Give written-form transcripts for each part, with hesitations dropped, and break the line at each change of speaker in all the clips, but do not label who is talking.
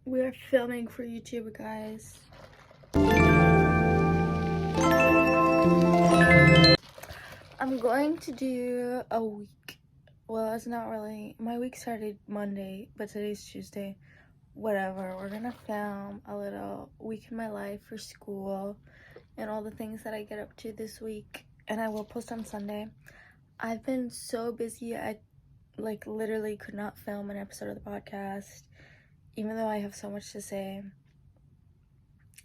We're filming for YouTube, guys. I'm going to do a week. Well, it's not really. My week started Monday, but today's Tuesday. Whatever. We're gonna film a little week in my life for school and all the things that I get up to this week. And I will post on Sunday. I've been so busy. I literally could not film an episode of the podcast. Even though I have so much to say,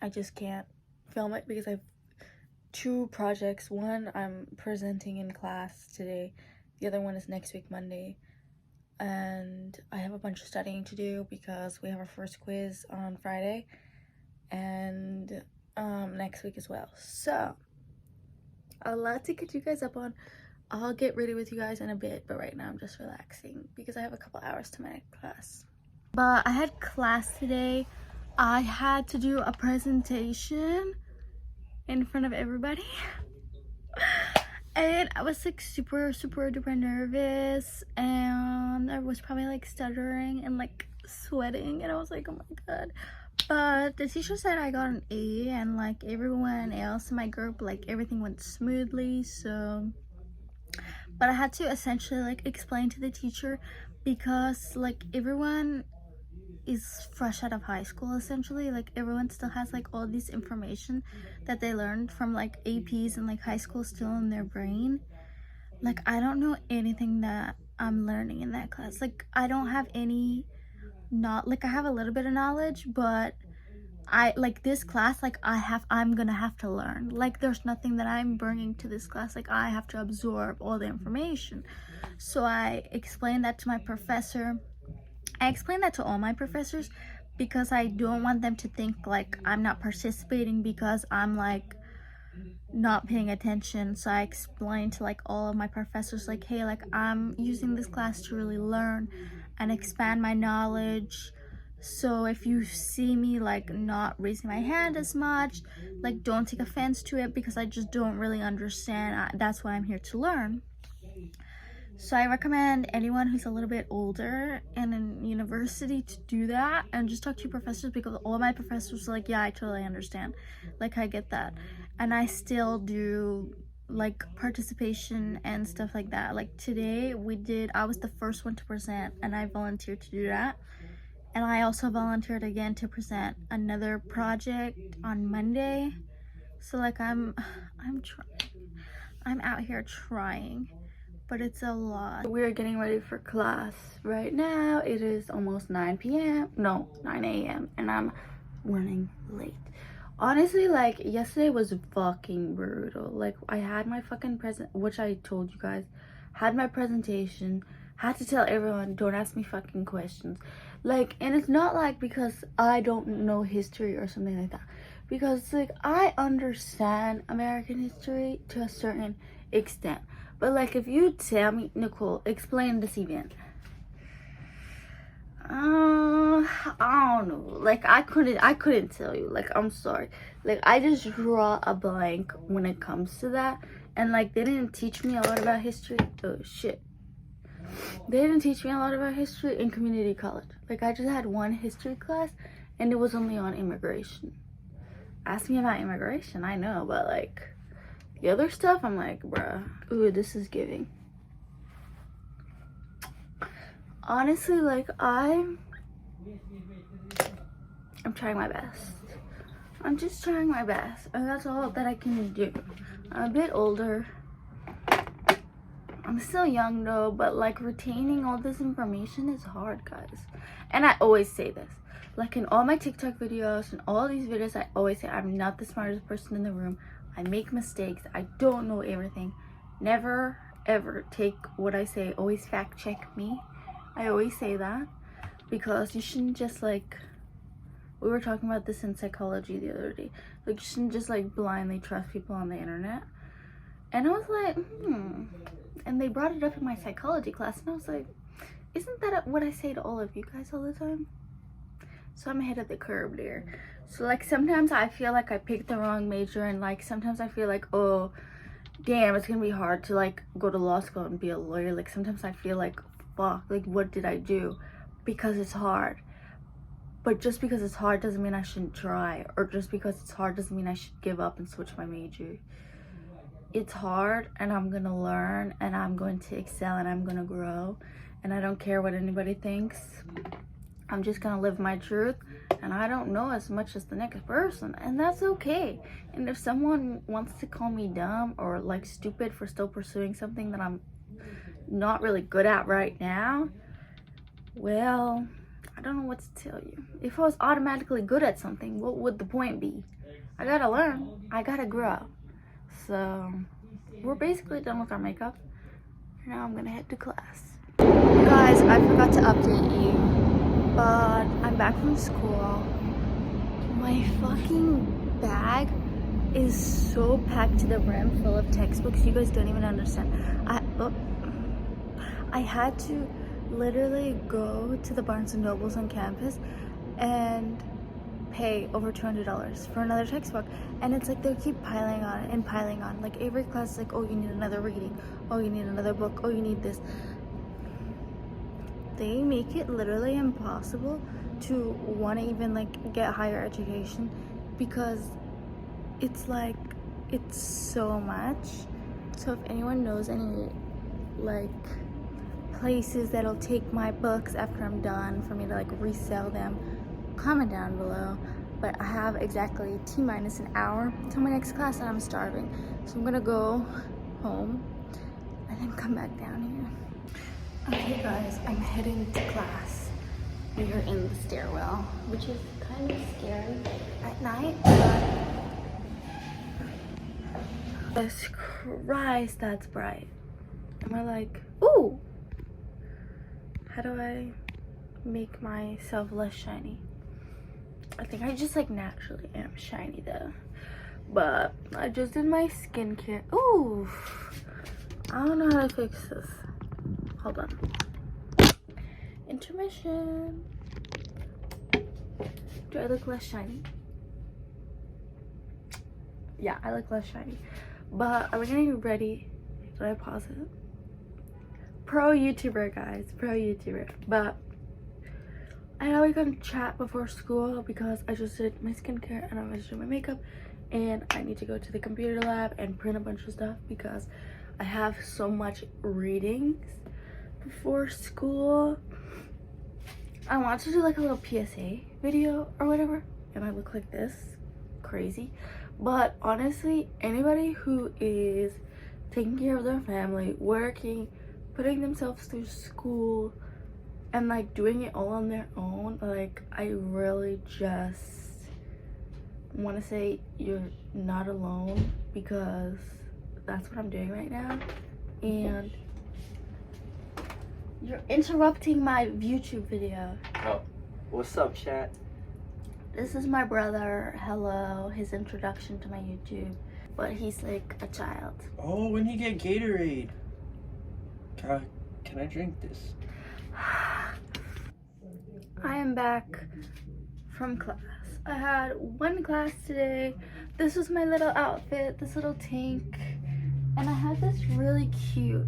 I just can't film it because I have two projects. One I'm presenting in class today. The other one is next week, Monday. And I have a bunch of studying to do because we have our first quiz on Friday. And next week as well. So, a lot to get you guys up on. I'll get ready with you guys in a bit, but right now I'm just relaxing because I have a couple hours to my class. But I had class today. I had to do a presentation in front of everybody. And I was like super duper nervous, and I was probably like stuttering and like sweating, and I was like, oh my god. But the teacher said I got an A, and like everyone else in my group, like everything went smoothly. So, but I had to essentially like explain to the teacher because like everyone is fresh out of high school, essentially. Like everyone still has like all this information that they learned from like APs and like high school still in their brain. Like I don't know anything that I'm learning in that class. Like I don't have any, not like I have a little bit of knowledge, but I like this class, like I'm gonna have to learn. Like there's nothing that I'm bringing to this class. Like I have to absorb all the information. So I explained that to my professor. I explained that to all my professors because I don't want them to think like I'm not participating because I'm like not paying attention. So I explained to like all of my professors like, hey, like I'm using this class to really learn and expand my knowledge. So if you see me like not raising my hand as much, like don't take offense to it because I just don't really understand. That's why I'm here to learn. So I recommend anyone who's a little bit older and in university to do that and just talk to your professors, because all my professors are like, yeah, I totally understand. Like I get that. And I still do like participation and stuff like that. Like today I was the first one to present and I volunteered to do that. And I also volunteered again to present another project on Monday. So like I'm out here trying. But it's a lot. We're getting ready for class right now. It is almost 9 p.m. No, 9 a.m. and I'm running late. Honestly, like yesterday was fucking brutal. Like I had my fucking which I told you guys, had my presentation, had to tell everyone don't ask me fucking questions. Like, and it's not like because I don't know history or something like that. Because like I understand American history to a certain extent. But like if you tell me, Nicole, explain this event. I don't know. Like I couldn't tell you. Like I'm sorry. Like I just draw a blank when it comes to that. And like they didn't teach me a lot about history. Oh shit. They didn't teach me a lot about history in community college. Like I just had one history class and it was only on immigration. Ask me about immigration, I know, but like the other stuff, I'm like, bruh, ooh, this is giving. Honestly, like, I'm trying my best. I'm just trying my best, and that's all that I can do. I'm a bit older. I'm still young, though, but, like, retaining all this information is hard, guys. And I always say this. Like, in all my TikTok videos and all these videos, I always say I'm not the smartest person in the room. I make mistakes. I don't know everything. Never, ever take what I say. Always fact check me. I always say that because you shouldn't just like, we were talking about this in psychology the other day. Like you shouldn't just like blindly trust people on the internet. And I was like, And they brought it up in my psychology class and I was like, isn't that what I say to all of you guys all the time? So I'm ahead of the curve there. So like sometimes I feel like I picked the wrong major, and like sometimes I feel like, oh damn, it's gonna be hard to like go to law school and be a lawyer. Like sometimes I feel like, fuck, like what did I do? Because it's hard. But just because it's hard doesn't mean I shouldn't try, or just because it's hard doesn't mean I should give up and switch my major. It's hard, and I'm gonna learn, and I'm going to excel, and I'm gonna grow, and I don't care what anybody thinks. I'm just gonna live my truth, and I don't know as much as the next person, and that's okay. And if someone wants to call me dumb or like stupid for still pursuing something that I'm not really good at right now, well, I don't know what to tell you. If I was automatically good at something, what would the point be? I gotta learn, I gotta grow. So we're basically done with our makeup. Now I'm gonna head to class. Guys, I forgot to update you, but I'm back from school. My fucking bag is so packed to the brim full of textbooks, you guys don't even understand. I had to literally go to the Barnes & Nobles on campus and pay over $200 for another textbook, and it's like they keep piling on and piling on. Like every class is like, oh, you need another reading, oh, you need another book, oh, you need this. They make it literally impossible to want to even like get higher education, because it's like, it's so much. So if anyone knows any like places that'll take my books after I'm done for me to like resell them, comment down below. But I have exactly T-minus an hour till my next class, and I'm starving, so I'm gonna go home and then come back down here. Okay guys, I'm heading to class. We are in the stairwell, which is kind of scary at night, but Jesus Christ, that's bright. Am I like, ooh, how do I make myself less shiny? I think I just like naturally am shiny though. But I just did my skincare. Ooh, I don't know how to fix this. Hold on. Intermission. Do I look less shiny? Yeah, I look less shiny. But I'm getting ready. Did I pause it? Pro YouTuber, guys. Pro YouTuber. But I know we can chat before school because I just did my skincare and I'm going to do my makeup, and I need to go to the computer lab and print a bunch of stuff because I have so much readings before school. I want to do like a little PSA video or whatever, and I look like this, crazy. But honestly, anybody who is taking care of their family, working, putting themselves through school, and like doing it all on their own, like I really just want to say you're not alone, because that's what I'm doing right now. And you're interrupting my YouTube video.
Oh, what's up, chat?
This is my brother. Hello, his introduction to my YouTube, but he's like a child.
Oh, when you get Gatorade. Can I drink this?
I am back from class. I had one class today. This was my little outfit, this little tank, and I had this really cute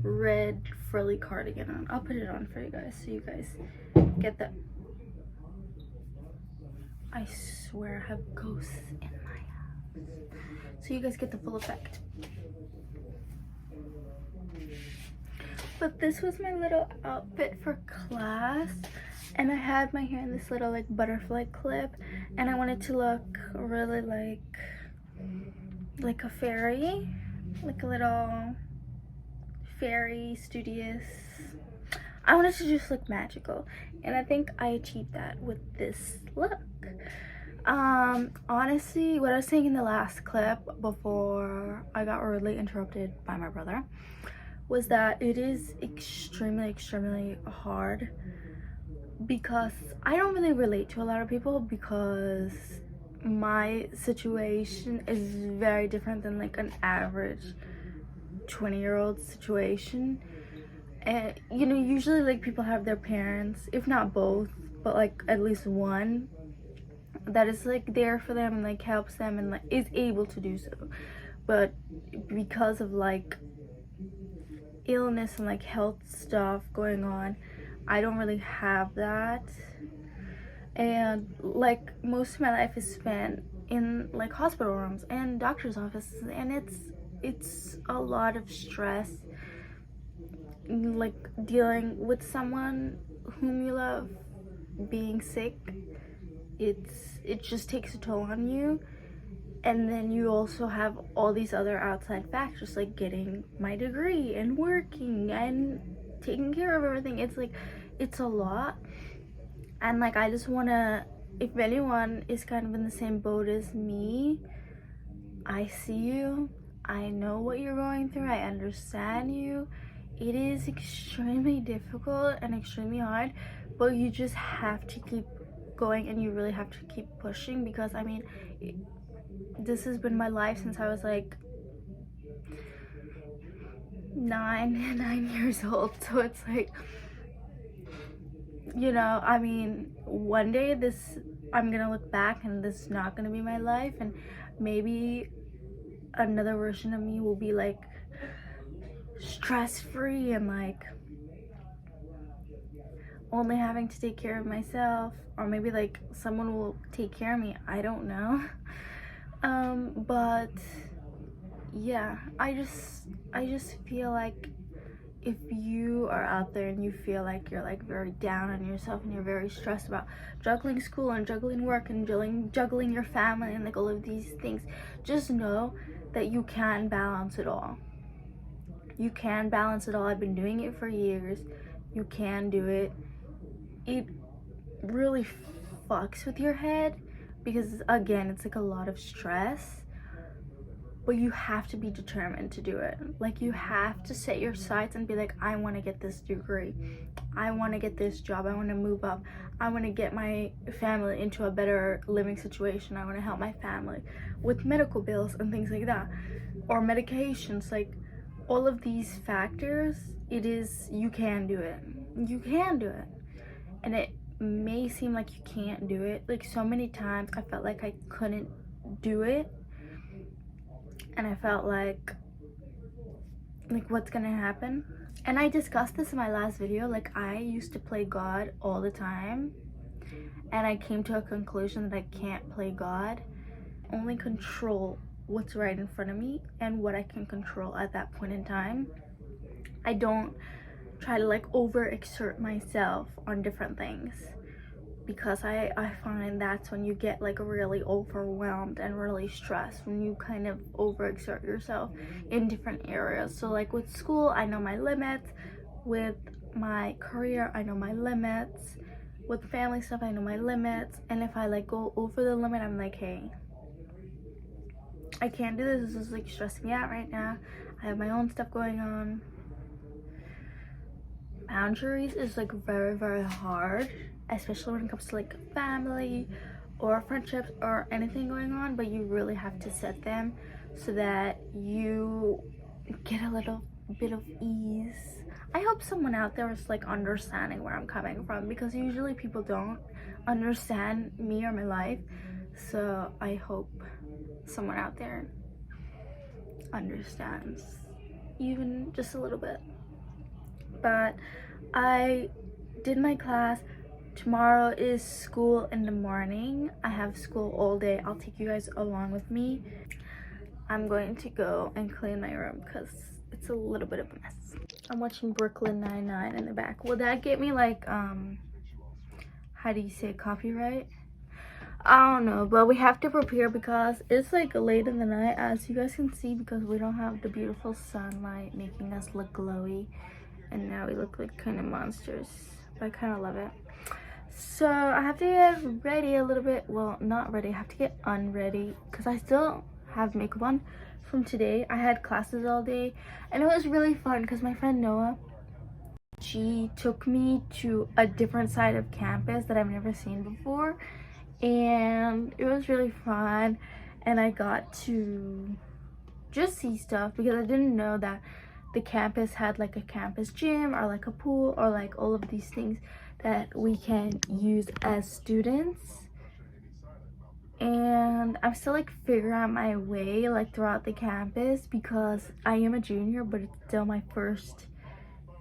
red frilly cardigan on. I'll put it on for you guys so you guys get that. I swear I have ghosts in my house, so you guys get the full effect. But this was my little outfit for class, and I had my hair in this little like butterfly clip, and I wanted to look really like a fairy, like a little fairy, studious. I wanted to just look magical, and I think I achieved that with this look. Honestly, what I was saying in the last clip before I got rudely interrupted by my brother was that it is extremely hard, because I don't really relate to a lot of people, because my situation is very different than like an average 20-year-old situation. And you know, usually like people have their parents, if not both, but like at least one that is like there for them and like helps them and like is able to do so. But because of like illness and like health stuff going on, I don't really have that. and like most of my life is spent in like hospital rooms and doctor's offices, and it's a lot of stress, like dealing with someone whom you love being sick. It just takes a toll on you. And then you also have all these other outside factors, like getting my degree and working and taking care of everything. It's like, it's a lot. And like, I just want to, if anyone is kind of in the same boat as me, I see you, I know what you're going through, I understand you. It is extremely difficult and extremely hard, but you just have to keep going, and you really have to keep pushing, because I mean, this has been my life since I was like 9 years old. So it's like, you know, I mean, one day I'm gonna look back and this is not gonna be my life, and maybe another version of me will be like stress-free and like only having to take care of myself, or maybe like someone will take care of me, I don't know. But yeah, I just feel like if you are out there and you feel like you're like very down on yourself and you're very stressed about juggling school and juggling work and juggling your family and like all of these things, just know that you can balance it all. You can balance it all. I've been doing it for years. You can do it. It really fucks with your head because, again, it's like a lot of stress, but you have to be determined to do it. Like, you have to set your sights and be like, I want to get this degree, I want to get this job, I want to move up, I want to get my family into a better living situation, I want to help my family with medical bills and things like that, or medications. Like, all of these factors, you can do it. You can do it. And it may seem like you can't do it. Like, so many times I felt like I couldn't do it, and I felt like what's gonna happen? And I discussed this in my last video. Like, I used to play God all the time, and I came to a conclusion that I can't play God. Only control what's right in front of me and what I can control at that point in time. I don't try to like overexert myself on different things, because I find that's when you get like really overwhelmed and really stressed, when you kind of overexert yourself in different areas. So like with school, I know my limits. With my career, I know my limits. With family stuff, I know my limits. And if I like go over the limit, I'm like, hey, I can't do this. This is like stressing me out right now. I have my own stuff going on. Boundaries is like very, very hard, especially when it comes to like family or friendships or anything going on, but you really have to set them so that you get a little bit of ease. I hope someone out there is like understanding where I'm coming from, because usually people don't understand me or my life. So I hope someone out there understands, even just a little bit. But I did my class. Tomorrow is school in the morning. I have school all day. I'll take you guys along with me. I'm going to go and clean my room because it's a little bit of a mess. I'm watching Brooklyn Nine-Nine in the back. Will that get me like how do you say copyright? I don't know, but we have to prepare because it's like late in the night, as you guys can see, because we don't have the beautiful sunlight making us look glowy, and now we look like kind of monsters, but I kind of love it. So I have to get ready a little bit. Well, not ready, I have to get unready because I still have makeup on from today. I had classes all day and it was really fun because my friend Noah, she took me to a different side of campus that I've never seen before, and it was really fun. And I got to just see stuff because I didn't know that the campus had like a campus gym or like a pool or like all of these things that we can use as students. And I'm still like figuring out my way like throughout the campus because I am a junior, but it's still my first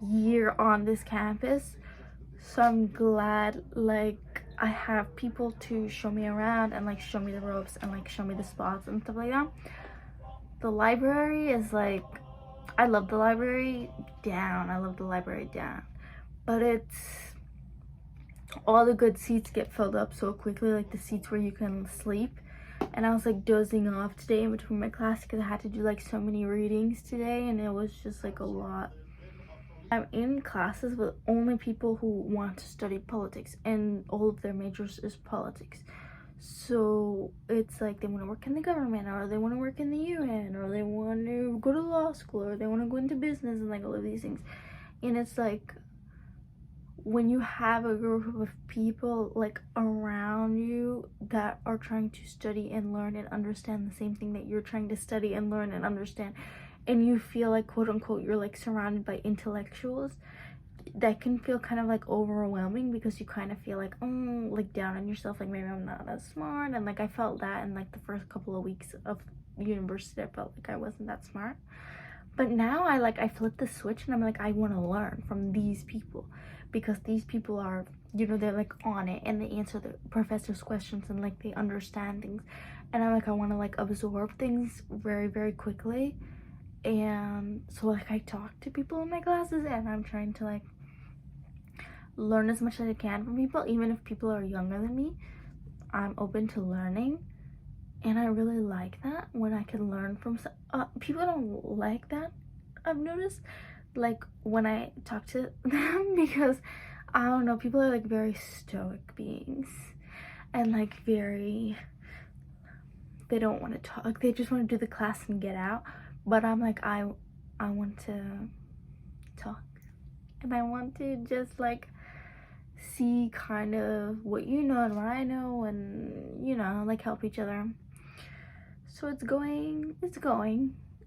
year on this campus. So I'm glad like I have people to show me around and like show me the ropes and like show me the spots and stuff like that. The library is like, I love the library down. I love the library down. But it's, all the good seats get filled up so quickly, like the seats where you can sleep. And I was like dozing off today in between my class because I had to do like so many readings today, and it was just like a lot. I'm in classes with only people who want to study politics, and all of their majors is politics. So it's like they want to work in the government, or they want to work in the UN, or they want to go to law school, or they want to go into business, and like all of these things. And it's like, when you have a group of people like around you that are trying to study and learn and understand the same thing that you're trying to study and learn and understand, and you feel like, quote unquote, you're like surrounded by intellectuals, that can feel kind of like overwhelming, because you kind of feel like, oh, like down on yourself, like maybe I'm not as smart. And like I felt that in like the first couple of weeks of university. I felt like I wasn't that smart. But now I flip the switch and I'm like, I want to learn from these people, because these people are, you know, they're like on it and they answer the professor's questions and like they understand things. And I'm like, I want to like absorb things very, very quickly. And so like I talk to people in my classes, and I'm trying to like learn as much as I can from people, even if people are younger than me. I'm open to learning, and I really like that when I can learn from people. Don't like that, I've noticed, like when I talk to them, because I don't know, people are like very stoic beings, and like very, they don't want to talk, they just want to do the class and get out. But I'm like, I want to talk, and I want to just like see kind of what you know and what I know, and you know, like help each other. So it's going.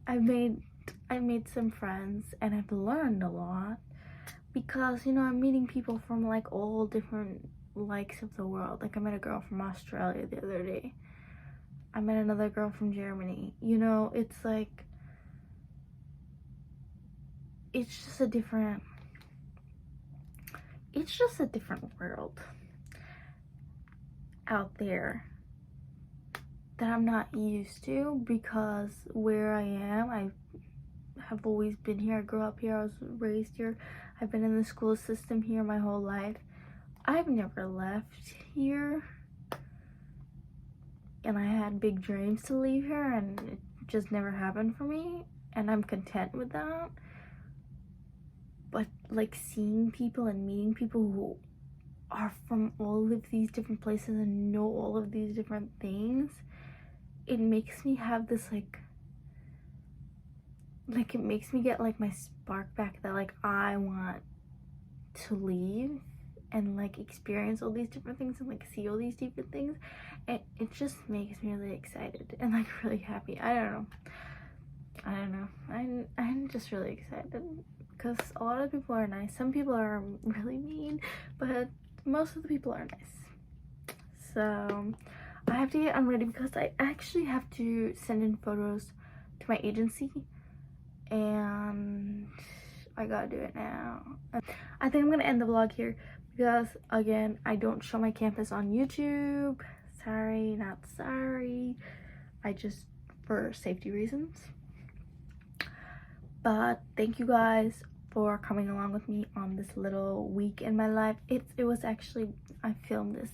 I've made some friends, and I've learned a lot, because you know, I'm meeting people from like all different likes of the world. Like I met a girl from Australia the other day. I met another girl from Germany. You know, it's like, it's just a different world out there that I'm not used to, because where I am, I have always been here. I grew up here, I was raised here, I've been in the school system here my whole life. I've never left here, and I had big dreams to leave here, and it just never happened for me, and I'm content with that. But like seeing people and meeting people who are from all of these different places and know all of these different things, it makes me have this like it makes me get like my spark back, that like I want to leave and like experience all these different things and like see all these different things. And it just makes me really excited and like really happy. I don't know, I'm just really excited, because a lot of people are nice. Some people are really mean, but most of the people are nice. So I have to get unready, because I actually have to send in photos to my agency, and I gotta do it now. I think I'm gonna end the vlog here, because again, I don't show my campus on YouTube. Sorry, not sorry. I just, for safety reasons. But thank you guys for coming along with me on this little week in my life. It was actually, I filmed this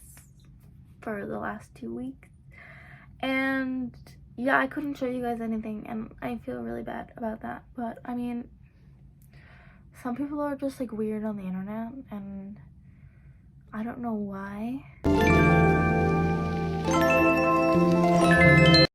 for the last 2 weeks, and yeah, I couldn't show you guys anything, and I feel really bad about that. But I mean, some people are just like weird on the internet, and I don't know why.